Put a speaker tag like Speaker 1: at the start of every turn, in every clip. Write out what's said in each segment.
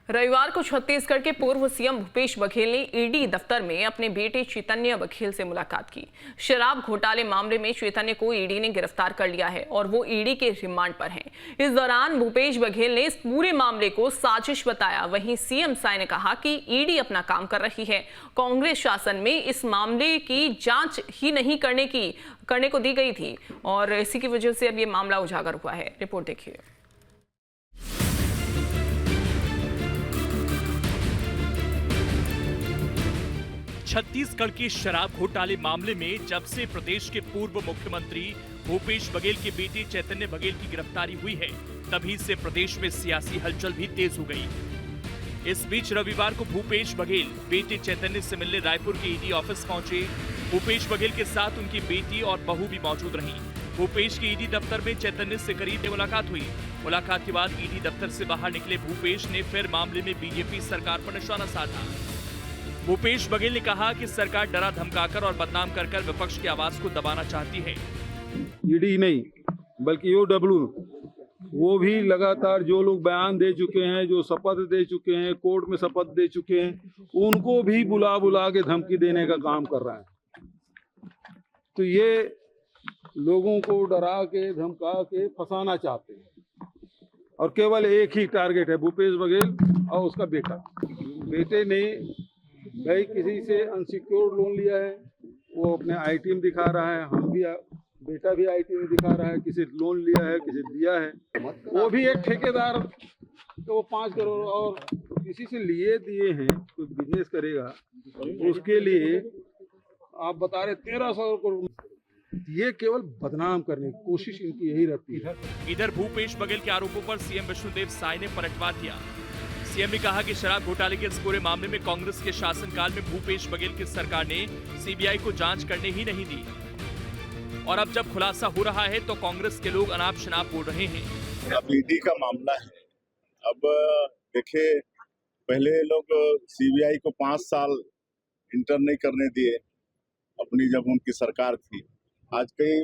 Speaker 1: रविवार को छत्तीसगढ़ के पूर्व सीएम भूपेश बघेल ने ईडी दफ्तर में अपने बेटे चैतन्य बघेल से मुलाकात की। शराब घोटाले मामले में चैतन्य को ईडी ने गिरफ्तार कर लिया है और वो ईडी के रिमांड पर हैं। इस दौरान भूपेश बघेल ने इस पूरे मामले को साजिश बताया। वहीं सीएम साय ने कहा कि ईडी अपना काम कर रही है। कांग्रेस शासन में इस मामले की जांच ही नहीं करने को दी गई थी और इसी की वजह से अब ये मामला उजागर हुआ है। रिपोर्ट देखिए।
Speaker 2: छत्तीसगढ़ के शराब घोटाले मामले में जब से प्रदेश के पूर्व मुख्यमंत्री भूपेश बघेल के बेटे चैतन्य बघेल की गिरफ्तारी हुई है, तभी से प्रदेश में सियासी हलचल भी तेज हो गई। इस बीच रविवार को भूपेश बघेल बेटे चैतन्य से मिलने रायपुर के ईडी ऑफिस पहुंचे। भूपेश बघेल के साथ उनकी बेटी और बहू भी मौजूद रहीं। भूपेश के ईडी दफ्तर में चैतन्य से करीब मुलाकात हुई। मुलाकात के बाद ईडी दफ्तर से बाहर निकले भूपेश ने फिर मामले में बीजेपी सरकार पर निशाना साधा। भूपेश बघेल ने कहा कि सरकार डरा धमकाकर और बदनाम कर विपक्ष की आवाज को दबाना चाहती है।
Speaker 3: ईडी नहीं बल्कि ईओडब्ल्यू वो भी लगातार जो लोग बयान दे चुके हैं, जो शपथ दे चुके हैं, कोर्ट में शपथ दे चुके हैं, उनको भी बुला के धमकी देने का काम कर रहा है। तो ये लोगों को डरा के धमका के फंसाना चाहते हैं और केवल एक ही टारगेट है, भूपेश बघेल और उसका बेटा। बेटे ने भाई किसी से अनसिक्योर्ड लोन लिया है, वो अपने आईटी में दिखा रहा है, हम भी बेटा भी आईटी में दिखा रहा है, किसी लोन लिया है, किसी दिया है, वो भी एक ठेकेदार तो वो 5 करोड़ और किसी से लिए दिए हैं, कोई बिजनेस करेगा उसके लिए आप बता रहे 1300 करोड़। ये केवल बदनाम करने की कोशिश इनकी यही रहती है।
Speaker 2: इधर भूपेश बघेल के आरोपों पर सीएम विष्णुदेव साय ने पलटवार किया। सीएम ने कहा कि शराब घोटाले के इस पूरे मामले में कांग्रेस के शासनकाल में भूपेश बघेल की सरकार ने सीबीआई को जांच करने ही नहीं दी और अब जब खुलासा हो रहा है तो कांग्रेस के लोग अनाप शनाप बोल रहे हैं।
Speaker 4: अब ईडी का मामला है। अब देखिए, पहले लोग सीबीआई को 5 साल इंटर नहीं करने दिए अपनी, जब उनकी सरकार थी। आज कई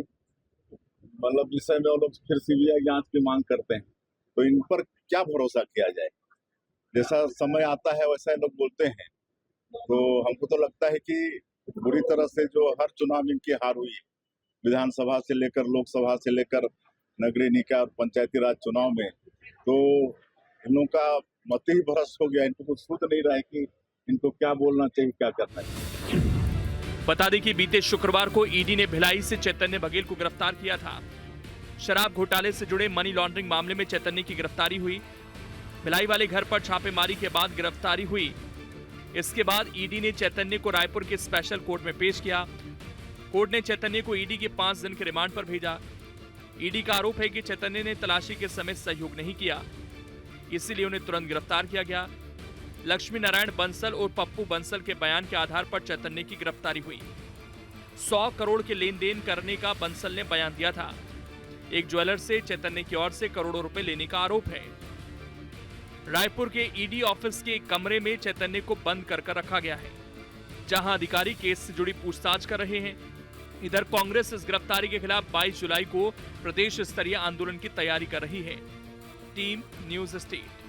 Speaker 4: विषय में वो लोग फिर सीबीआई जांच की मांग करते हैं, तो इन पर क्या भरोसा किया जाए। जैसा समय आता है वैसा लोग बोलते हैं। तो हमको तो लगता है कि बुरी तरह से जो हर चुनाव में इनकी हार हुई, विधानसभा से लेकर लोकसभा से लेकर नगरीय निकाय और पंचायती राज चुनाव में, तो इन लोगों का मत ही भ्रष्ट हो गया। इनको कुछ सोच नहीं रहा है कि इनको क्या बोलना चाहिए, क्या करना चाहिए।
Speaker 2: बता दें कि बीते शुक्रवार को ईडी ने भिलाई से चैतन्य बघेल को गिरफ्तार किया था। शराब घोटाले से जुड़े मनी लॉन्ड्रिंग मामले में चैतन्य की गिरफ्तारी हुई। भिलाई वाले घर पर छापेमारी के बाद गिरफ्तारी हुई। इसके बाद ईडी ने चैतन्य को रायपुर के स्पेशल कोर्ट में पेश किया। कोर्ट ने चैतन्य को ईडी के 5 दिन के रिमांड पर भेजा। ईडी का आरोप है कि चैतन्य ने तलाशी के समय सहयोग नहीं किया, इसीलिए उन्हें तुरंत गिरफ्तार किया गया। लक्ष्मी नारायण बंसल और पप्पू बंसल के बयान के आधार पर चैतन्य की गिरफ्तारी हुई। 100 करोड़ के लेन देन करने का बंसल ने बयान दिया था। एक ज्वेलर से चैतन्य की ओर से करोड़ों रुपए लेने का आरोप है। रायपुर के ईडी ऑफिस के एक कमरे में चैतन्य को बंद कर रखा गया है, जहां अधिकारी केस से जुड़ी पूछताछ कर रहे हैं। इधर कांग्रेस इस गिरफ्तारी के खिलाफ 22 जुलाई को प्रदेश स्तरीय आंदोलन की तैयारी कर रही है। Team news state.